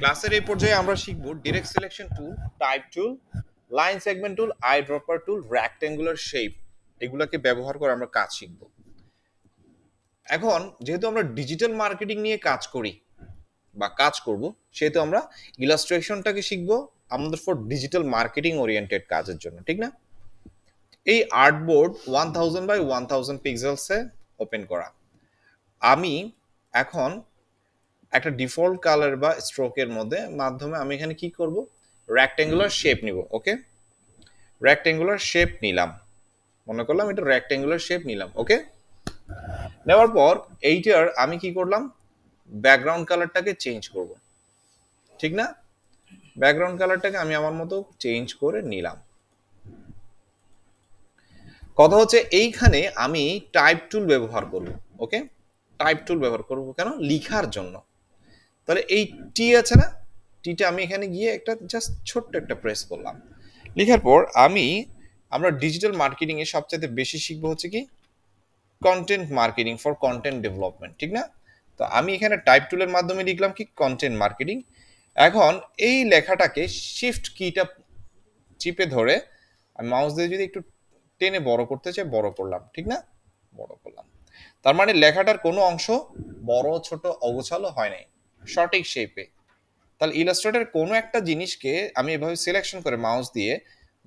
ক্লাসের এই পর্যায়ে আমরা শিখব direct selection tool, type tool, line segment tool, eyedropper tool, rectangular shape এগুলোকে ব্যবহার করে আমরা কাজ শিখব। এখন যেহেতু আমরা ডিজিটাল মার্কেটিং নিয়ে কাজ করি বা কাজ করব, সেহেতু আমরা ইলাস্ট্রেশনটাকে শিখব আমাদের ফর ডিজিটাল মার্কেটিং ওরিয়েন্টেড কাজের জন্য, ঠিক না? এই আর্টবোর্ড 1000 বাই 1000 পিক্সেলসে ওপেন করা। আমি এখন একটা ডিফল্ট কালার বা স্ট্রোকের মাধ্যমে আমি এখানে কি করব, রেক্ট্যাঙ্গুলার শেপ নিব। ওকে, রেক্ট্যাঙ্গুলার শেপ নিলাম, মনে করলাম এটা রেক্ট্যাঙ্গুলার শেপ নিলাম। ওকে, নেওয়ার পর এইটার আমি কি করলাম, ব্যাকগ্রাউন্ড কালারটাকে চেঞ্জ করব, ঠিক না? ব্যাকগ্রাউন্ড কালারটাকে আমি আমার মতো চেঞ্জ করে নিলাম। কথা হচ্ছে এইখানে আমি টাইপ টুল ব্যবহার করব। ওকে, টাইপ টুল ব্যবহার করব কেন? লিখার জন্য। তাহলে এই টি আছে না, টিটা আমি এখানে গিয়ে একটা জাস্ট ছোট্ট একটা প্রেস করলাম। লেখার পর আমরা ডিজিটাল মার্কেটিং এ সবচেয়ে বেশি শিখবো হচ্ছে কি content marketing for content development, ঠিক না? তো আমি এখানে টাইপ টুলের মাধ্যমে লিখলাম কি কন্টেন্ট মার্কেটিং। এখন এই লেখাটাকে শিফট কিটা চিপে ধরে আমি মাউস দিয়ে যদি একটু টেনে বড় করতে চাই, বড় করলাম, ঠিক না? বড় করলাম। তার মানে লেখাটার কোনো অংশ বড় ছোট অগোছালো হয় নাই, সঠিক শেপে। তাহলে ইলাস্ট্রেটর কোনো একটা জিনিসকে আমি এভাবে সিলেকশন করে মাউস দিয়ে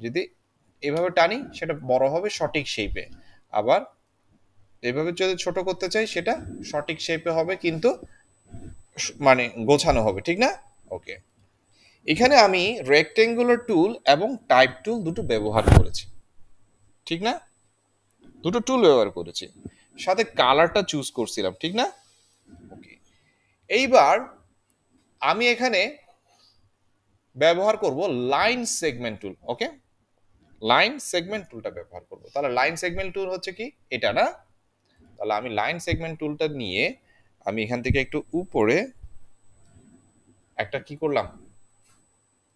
যদি এভাবে টানি, সেটা বড় হবে সঠিক শেপে। আবার এভাবে যদি ছোট করতে চাই, সেটা সঠিক শেপে হবে, কিন্তু মানে গোছানো হবে, ঠিক না? ওকে, এখানে আমি রেক্ট্যাঙ্গুলার টুল এবং টাইপ টুল দুটো ব্যবহার করেছি, ঠিক না? দুটো টুল ব্যবহার করেছি, সাথে কালারটা চুজ করছিলাম, ঠিক না? ওকে, এইবার আমি এখানে ব্যবহার করব লাইন সেগমেন্ট টুল। ওকে, লাইন সেগমেন্ট টুলটা ব্যবহার করব। তাহলে লাইন সেগমেন্ট টুল হচ্ছে কি এটা না? তাহলে আমি লাইন সেগমেন্ট টুলটা নিয়ে আমি এখান থেকে একটু উপরে একটা কি করলাম,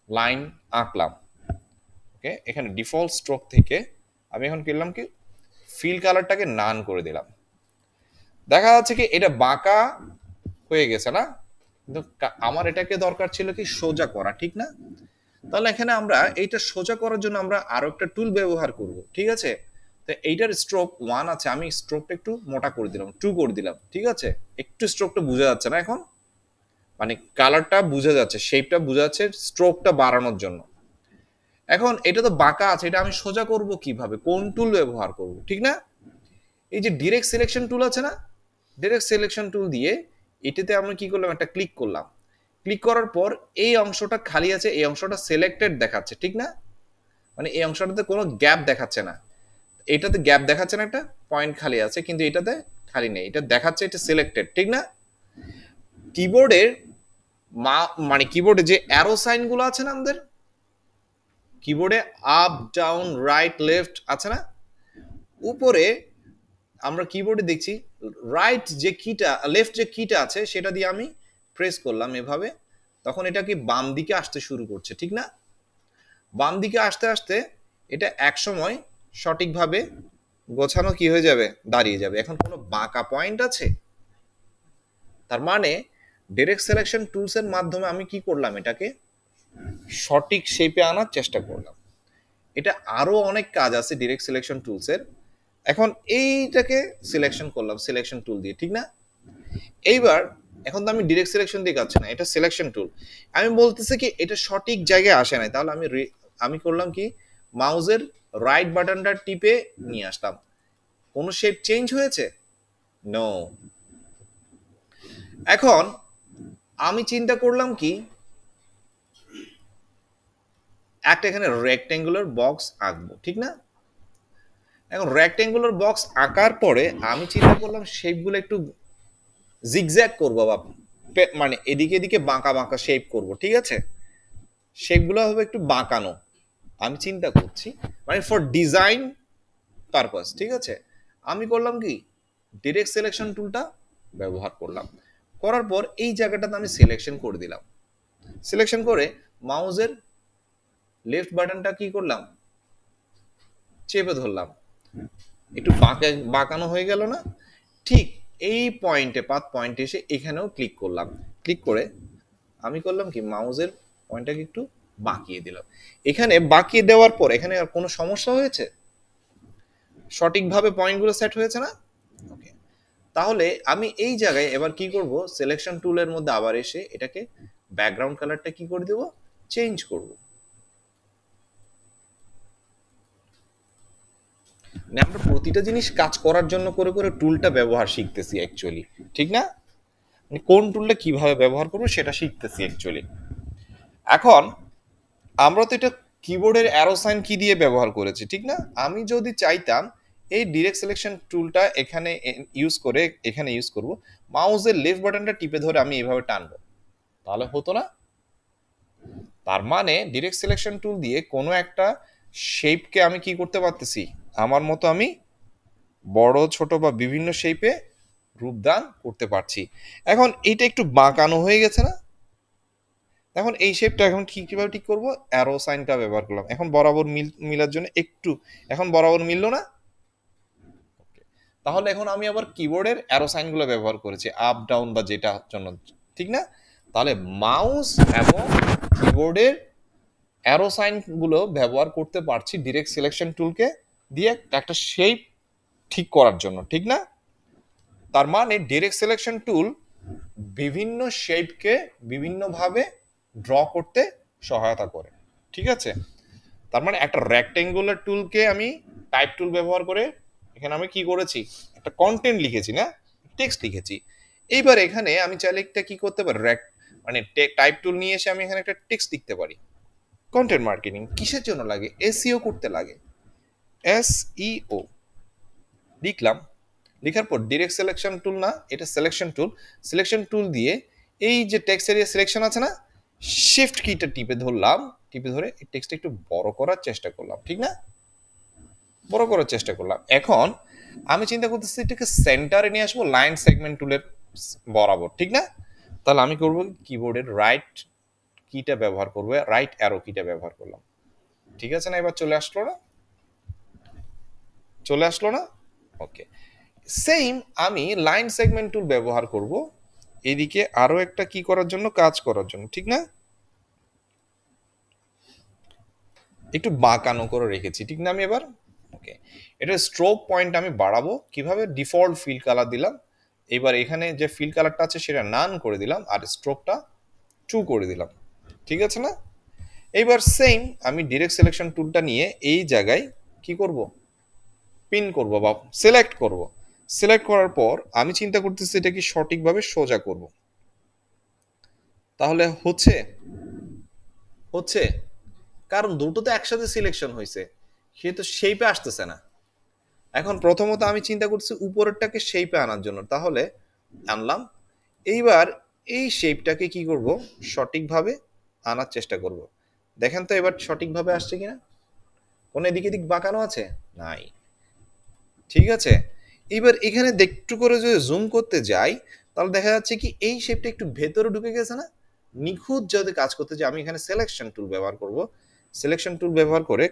লাইন আঁকলাম। ওকে, এখানে ডিফল্ট স্ট্রোক থেকে আমি এখন করলাম কি ফিল কালারটাকে নান করে দিলাম। দেখা যাচ্ছে কি এটা বাঁকা হয়ে গেছে না, কিন্তু আমার এটাকে দরকার ছিল কি সোজা করা, ঠিক না? তাহলে এখানে আমরা এইটা সোজা করার জন্য আমরা আরো একটা টুল ব্যবহার করব, ঠিক আছে? তো এইটার স্ট্রোক 1 আছে, আমি স্ট্রোকটা একটু মোটা করে দিলাম, 2 করে দিলাম, ঠিক আছে? একটু স্ট্রোকটা বোঝা যাচ্ছে না এখন, মানে কালারটা বোঝা যাচ্ছে, শেপটা বোঝা যাচ্ছে, স্ট্রোকটা বাড়ানোর জন্য। এখন এটা তো বাঁকা আছে, এটা আমি সোজা করব কিভাবে, কোন টুল ব্যবহার করব, ঠিক না? এই যে ডিরেক্ট সিলেকশন টুল আছে না, ডিরেক্ট সিলেকশন টুল দিয়ে এটাতে আমরা কি করলাম, একটা ক্লিক করলাম। ক্লিক করার পর এই অংশটা খালি আছে, এই অংশটা সিলেক্টেড দেখাচ্ছে, ঠিক না? মানে এই অংশটাতে কোনো গ্যাপ দেখাচ্ছে না, এটাতে গ্যাপ দেখাচ্ছে না, একটা পয়েন্ট খালি আছে, কিন্তু এটাতে খালি নেই, এটা দেখাচ্ছে এটা সিলেক্টেড, ঠিক না? কিবোর্ডের মানে কিবোর্ডে যে অ্যারো সাইন গুলো আছে না, আমাদের কিবোর্ডে আপ ডাউন রাইট লেফট আছে না, উপরে আমরা কিবোর্ডে দেখছি রাইট যে কিটা, লেফট যে কিটা আছে সেটা দিয়ে আমি প্রেস করলাম এভাবে, তখন এটা কি বাম দিকে আসতে শুরু করছে, ঠিক না? বাম দিকে আসতে আসতে এটা এক সময় সঠিকভাবে গোছানো কি হয়ে যাবে, দাঁড়িয়ে যাবে। এখন কোনো বাঁকা পয়েন্ট আছে? তার মানে ডাইরেক্ট সিলেকশন টুলস এর মাধ্যমে আমি কি করলাম, এটাকে সঠিক শেপে আনার চেষ্টা করলাম। এটা আরো অনেক কাজ আছে ডাইরেক্ট সিলেকশন টুলস এর। এখন এইটাকে সিলেকশন করলাম সিলেকশন টুল দিয়ে, ঠিক না? এইবার এখন তো আমি ডাইরেক্ট সিলেকশন দিয়ে কাজ না, এটা সিলেকশন টুল। আমি বলতেছি কি এটা সঠিক জায়গায় আসে নাই, তাহলে আমি করলাম কি মাউসের রাইট বাটনটা টিপে নিয়ে আসলাম। কোন শেপ চেঞ্জ হয়েছে? নো। এখন আমি চিন্তা করলাম কি একটা এখানে রেক্ট্যাঙ্গুলার বক্স আঁকবো, ঠিক না? এখন রেক্ট্যাঙ্গুলার বক্স আঁকার পরে আমি চিন্তা করলাম শেপগুলো একটু জিগজ্যাগ করবো, বা মানে এদিকে এদিকে বাঁকা বাঁকা শেপ করব, ঠিক আছে? শেপগুলো হবে একটু বাঁকানো, আমি চিন্তা করছি মানে ফর ডিজাইন পারপাস, ঠিক আছে? আমি করলাম কি ডাইরেক্ট সিলেকশন টুলটা ব্যবহার করলাম, করার পর এই জায়গাটাতে আমি সিলেকশন করে দিলাম। সিলেকশন করে মাউসের লেফট বাটনটা কি করলাম, চেপে ধরলাম, একটু বাঁকানো হয়ে গেল না? ঠিক এই পয়েন্টে পাত পয়েন্টে এসে এখানেও ক্লিক করলাম। ক্লিক করে আমি করলাম কি মাউসের পয়েন্টটাকে একটু বাঁকিয়ে দিলাম। এখানে বাঁকিয়ে দেওয়ার পর এখানে আর কোনো সমস্যা হয়েছে? সঠিকভাবে পয়েন্টগুলো সেট হয়েছে না? ওকে, তাহলে আমি এই জায়গায় এবার কি করব, সিলেকশন টুলের মধ্যে আবার এসে এটাকে ব্যাকগ্রাউন্ড কালারটা কি করে দেব, চেঞ্জ করব। মানে আমরা প্রতিটা জিনিস কাজ করার জন্য করে করে টুলটা ব্যবহার শিখতেছি অ্যাকচুয়ালি, ঠিক না? মানে কোন টুলটা কিভাবে ব্যবহার করব সেটা শিখতেছি অ্যাকচুয়ালি। এখন আমরা তো এটা কিবোর্ডের অ্যারো সাইন কি দিয়ে ব্যবহার করেছি, ঠিক না? আমি যদি চাইতাম এই ডিরেক্ট সিলেকশন টুলটা এখানে ইউজ করে এখানে ইউজ করব, মাউসের লেফট বাটনটা টিপে ধরে আমি এইভাবে টানবো, তাহলে হতো না? তার মানে ডিরেক্ট সিলেকশন টুল দিয়ে কোনো একটা শেপকে আমি কি করতে পারতেছি, আমার মতো আমি বড় ছোট বা বিভিন্ন শেপে রূপদান করতে পারছি। এখন এইটা একটু বাঁকানো হয়ে গেছে না? এখন এই শেপটা এখন কিভাবে ঠিক করব, অ্যারো সাইনটা ব্যবহার করলাম, এখন বরাবর মিলার জন্য একটু, এখন বরাবর মিললো না? তাহলে এখন আমি আবার কিবোর্ডের অ্যারো সাইনগুলো ব্যবহার করেছি আপ ডাউন বা যেটা জন্য, ঠিক না? তাহলে মাউস এবং কিবোর্ডের অ্যারো সাইনগুলো ব্যবহার করতে পারছি ডিরেক্ট সিলেকশন টুলকে দিয়ে একটা শেপ ঠিক করার জন্য, ঠিক না? তার মানে ডিরেক্ট সিলেকশন টুল বিভিন্ন শেপকে বিভিন্নভাবে ড্র করতে সহায়তা করে, ঠিক আছে? তার মানে একটা রেক্টেঙ্গুলার টুলকে আমি টাইপ টুল ব্যবহার করে এখানে আমি কি করেছি, একটা কন্টেন্ট লিখেছি না, টেক্সট লিখেছি। এইবার এখানে আমি চাইলে একটা কি করতে পারি, মানে টাইপ টুল নিয়ে এসে আমি এখানে একটা টেক্সট লিখতে পারি। কন্টেন্ট মার্কেটিং কিসের জন্য লাগে, এসইও করতে লাগে, এসইও লিখলাম। লেখার পর ডিরেক্ট সিলেকশন টুল না, এটা সিলেকশন টুল, সিলেকশন টুল দিয়ে এই যে টেক্সট এরিয়া সিলেকশন আছে না, শিফট কিটা টিপে ধরলাম, টিপে ধরে এই টেক্সটটা একটু বড় করার চেষ্টা করলাম, ঠিক না? বড় করার চেষ্টা করলাম। এখন আমি চিন্তা করতেছি এটাকে সেন্টারে নিয়ে আসবো লাইন সেগমেন্ট টুলের বরাবর, ঠিক না? তাহলে আমি করব কিবোর্ডের রাইট কিটা ব্যবহার করবো, রাইট অ্যারো কিটা ব্যবহার করলাম, ঠিক আছে না? এবার চলে আসলো না? চলে আসলো না? ওকে, সেম আমি লাইন সেগমেন্ট টুল ব্যবহার করব এদিকে আরো একটা কি করার জন্য, কাজ করার জন্য, ঠিক না? একটু বাঁকানো করে রেখেছি, ঠিক না? আমি এবার ওকে, এটা স্ট্রোক পয়েন্ট আমি বাড়াবো কিভাবে, ডিফল্ট ফিল কালার দিলাম। এবার এখানে যে ফিল কালারটা আছে সেটা নান করে দিলাম আর স্ট্রোকটা 2 করে দিলাম, ঠিক আছে না? এইবার সেম আমি ডিরেক্ট সিলেকশন টুলটা নিয়ে এই জায়গায় কি করব, পিন করব বা সিলেক্ট করব। সিলেক্ট করার পর আমি চিন্তা করতেছি এটা কি সঠিকভাবে সোজা করব। তাহলে হচ্ছে, হচ্ছে কারণ দুটো তো একসাথে সিলেকশন হয়েছে, সে তো শেপে আসতেছে না। এখন প্রথমত আমি চিন্তা করছি উপরেরটাকে শেপে আনার জন্য, তাহলে আনলাম। এইবার এই শেপটাকে কি করব, সঠিকভাবে আনার চেষ্টা করব। দেখেন তো এবার সঠিকভাবে আসছে কিনা, কোনো এদিক এদিক বাঁকানো আছে নাই, ঠিক আছে? এবার এখানে একটু করে যদি জুম করতে যাই তাহলে দেখা যাচ্ছে কি এই শেপটা একটু ভেতরে ঢুকে গেছে না? নিখুঁত যদি কাজ করতে যাই আমি এখানে সিলেকশন টুল ব্যবহার করব, সিলেকশন টুল ব্যবহার করে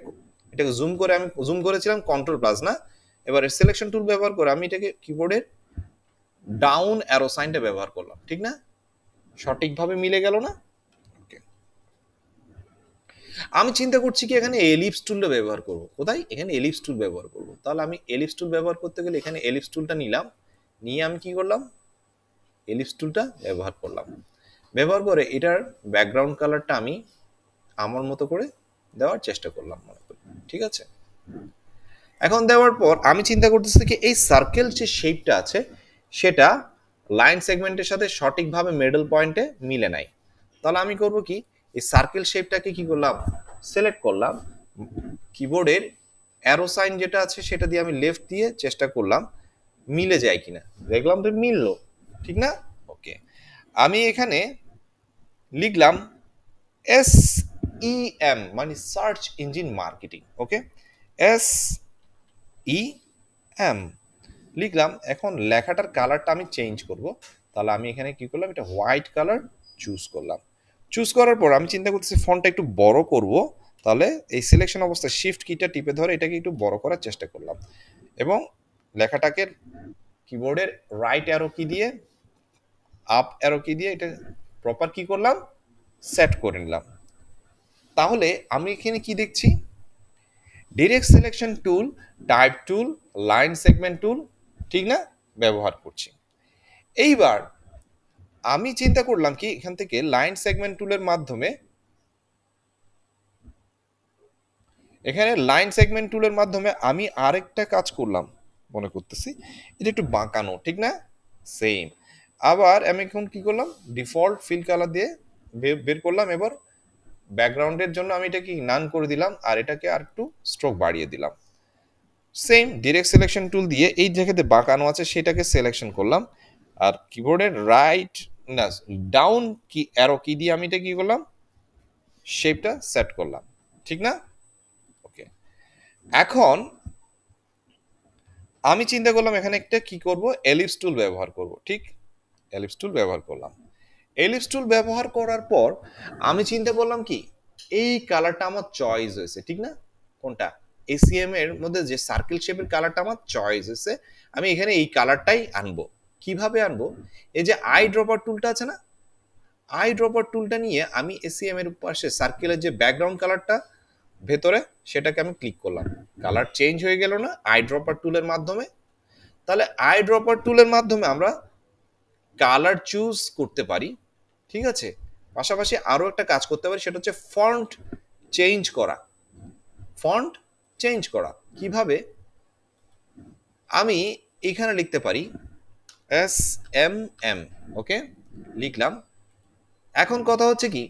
এটাকে জুম করে, আমি জুম করেছিলাম কন্ট্রোল প্লাস না, এবার সিলেকশন টুল ব্যবহার করে আমি এটাকে কিবোর্ডের ডাউন অ্যারো সাইনটা ব্যবহার করলাম, ঠিক না? সঠিকভাবে মিলে গেল না? আমি চিন্তা করছি কি এখানে এলিপস টুলটা ব্যবহার করব। কোথায়? এখানে এলিপস টুল ব্যবহার করব। তাহলে আমি এলিপস টুল ব্যবহার করতে গেলে এখানে এলিপস টুলটা নিলাম, নিয়ে আমি কি করলাম, এলিপস টুলটা ব্যবহার করলাম। ব্যবহার করে এটার ব্যাকগ্রাউন্ড কালারটা আমি আমার মতো করে দেওয়ার চেষ্টা করলাম মনে করি, ঠিক আছে? এখন দেওয়ার পর আমি চিন্তা করতেছি কি এই সার্কেল যে শেপটা আছে সেটা লাইন সেগমেন্টের সাথে সঠিকভাবে মিডল পয়েন্টে মিলে নাই। তাহলে আমি করব কি, এই সার্কেল শেপটাকে কি করলাম, সিলেক্ট করলাম, কিবোর্ডের অ্যারো সাইন যেটা আছে সেটা দিয়ে আমি লেফট দিয়ে চেষ্টা করলাম মিলে যায় কিনা, দেখলাম তো মিললো, ঠিক না? ওকে, আমি এখানে লিখলাম এস ই এম মানে সার্চ ইঞ্জিন মার্কেটিং, ওকে, এস ই এম লিখলাম। এখন লেখাটার কালারটা আমি চেঞ্জ করব, তাহলে আমি এখানে কি করলাম, এটা হোয়াইট কালার চুজ করলাম। চুজ করার পর আমি চিন্তা করতেছি ফন্টটা একটু বড় করব, তাহলে এই সিলেকশন অবস্থায় শিফট কিটা টিপে ধরে এটাকে একটু বড় করার চেষ্টা করলাম এবং লেখাটাকে কিবোর্ডের রাইট অ্যারো কি দিয়ে, আপ অ্যারো কি দিয়ে এটা প্রপার কি করলাম, সেট করে নিলাম। তাহলে আমি এখানে কি দেখছি, direct selection tool, type tool, line segment tool, ঠিক না, ব্যবহার করছি। এইবার আমি চিন্তা করলাম কি এখান থেকে লাইন সেগমেন্ট টুলের মাধ্যমে, এখানে লাইন সেগমেন্ট টুলের মাধ্যমে আমি আরেকটা কাজ করলাম মনে করতেছি, এটা একটু বাঁকানো, ঠিক না, সেম। আবার আমি এখন কি করলাম, ডিফল্ট ফিল কালার দিয়ে বের করলাম। এবার ব্যাকগ্রাউন্ডের জন্য আমি এটাকে নান করে দিলাম আর এটাকে আর একটু স্ট্রোক বাড়িয়ে দিলাম। সেম ডিরেক্ট সিলেকশন টুল দিয়ে এই জায়গাতে বাঁকানো আছে সেটাকে সিলেকশন করলাম, আর কিবোর্ডের রাইট না ডাউন কি অ্যারো কি দিয়ে আমি এটা কি করলাম, শেপটা সেট করলাম, ঠিক না। ওকে, এখন আমি চিন্তা করলাম এখানে একটা কি করব, এলিপস টুল ব্যবহার করব, ঠিক, এলিপস টুল ব্যবহার করলাম। এলিপস টুল ব্যবহার করার পর আমি চিন্তা করলাম কি, এই কালারটা আমার চয়েস হয়েছে, ঠিক না, কোনটা, এসিএম এর মধ্যে যে সার্কেল শেপের কালারটা আমার চয়েস হয়েছে, আমি এখানে এই কালারটাই আনবো। কিভাবে আনবো, এই যে আই ড্রপার টুলটা আছে না, আই ড্রপার টুলটা নিয়ে আমি এসিএম এর পাশে সার্কেলের যে ব্যাকগ্রাউন্ড কালারটা ভেতরে সেটাকে আমি ক্লিক করলাম, কালার চেঞ্জ হয়ে গেল না আই ড্রপার টুলের মাধ্যমে। তাহলে আই ড্রপার টুলের মাধ্যমে আমরা কালার চুজ করতে পারি, ঠিক আছে, পাশাপাশি আরো একটা কাজ করতে পারি, সেটা হচ্ছে ফন্ট চেঞ্জ করা। ফন্ট চেঞ্জ করা কিভাবে, আমি এখানে লিখতে পারি SMM, ওকে, লিখলাম। এখন কথা হচ্ছে কি,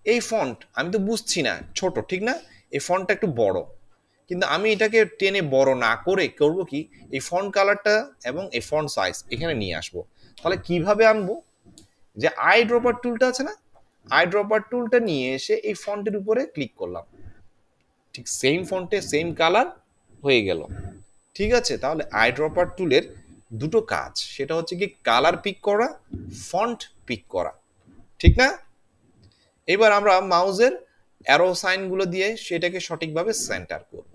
এই ফন্ট আমি তো বুঝছি না, ছোট, ঠিক না, এই ফন্টটা একটু বড়, কিন্তু আমি এটাকে টেনে বড় না করে করব কি, এই ফন্ট কালারটা এবং এই ফন্ট সাইজ এখানে নিয়ে আসবো। তাহলে কিভাবে আনবো, যে আই ড্রপার টুলটা আছে না, আই ড্রপার টুলটা নিয়ে এসে এই ফন্টের উপরে ক্লিক করলাম, ঠিক সেম ফন্টে সেম কালার হয়ে গেল, ঠিক আছে। তাহলে আই ড্রপার টুলের দুটো কাজ, সেটা হচ্ছে কি কালার পিক করা, ফন্ট পিক করা, ঠিক না। এবার আমরা মাউসের অ্যারো সাইনগুলো দিয়ে সেটাকে সঠিকভাবে সেন্টার করব।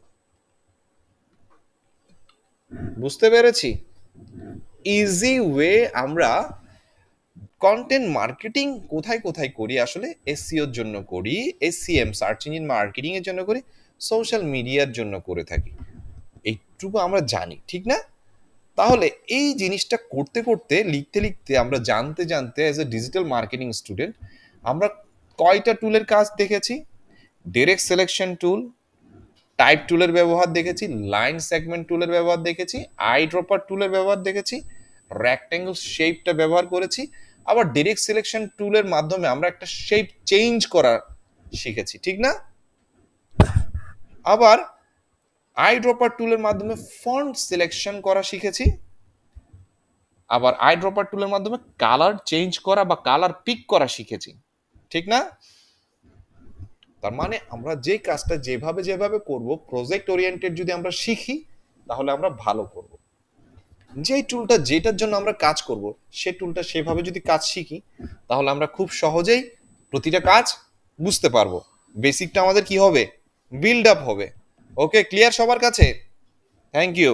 বুঝতে পেরেছি, ইজি ওয়ে আমরা কন্টেন্ট মার্কেটিং কোথায় কোথায় করি, আসলে এসইওর জন্য করি, এসসিএম সার্চ ইঞ্জিন মার্কেটিং এর জন্য করি, সোশ্যাল মিডিয়ার জন্য করে থাকি, এইটুকু আমরা জানি, ঠিক না। তাহলে এই জিনিসটা করতে করতে লিখতে লিখতে আমরা জানতে জানতে as a digital marketing student আমরা কয়টা টুলের কাজ দেখেছি, ডাইরেক্ট সিলেকশন টুল, টাইপ টুলের ব্যবহার দেখেছি, লাইন সেগমেন্ট টুলের ব্যবহার দেখেছি, আই ড্রপার টুলের ব্যবহার দেখেছি, রেক্ট্যাঙ্গেল শেপটা ব্যবহার করেছি, আবার ডাইরেক্ট সিলেকশন টুলের মাধ্যমে আমরা একটা শেপ চেঞ্জ করা শিখেছি, ঠিক না। আবার আই ড্রপার টুলের মাধ্যমে ফন্ট সিলেকশন করা শিখেছি, আবার আই ড্রপার টুলের মাধ্যমে কালার চেঞ্জ করা বা কালার পিক করা শিখেছি, ঠিক না। তার মানে আমরা যে কাজটা যেভাবে যেভাবে করব, প্রজেক্ট ওরিয়েন্টেড যদি আমরা শিখি তাহলে আমরা ভালো করব। যে টুলটা যেটার জন্য আমরা কাজ করব সে টুলটা সেভাবে যদি কাজ শিখি তাহলে আমরা খুব সহজেই প্রতিটা কাজ বুঝতে পারবো, বেসিকটা আমাদের কি হবে, বিল্ড আপ হবে। ওকে, ক্লিয়ার সবার কাছে? Thank you.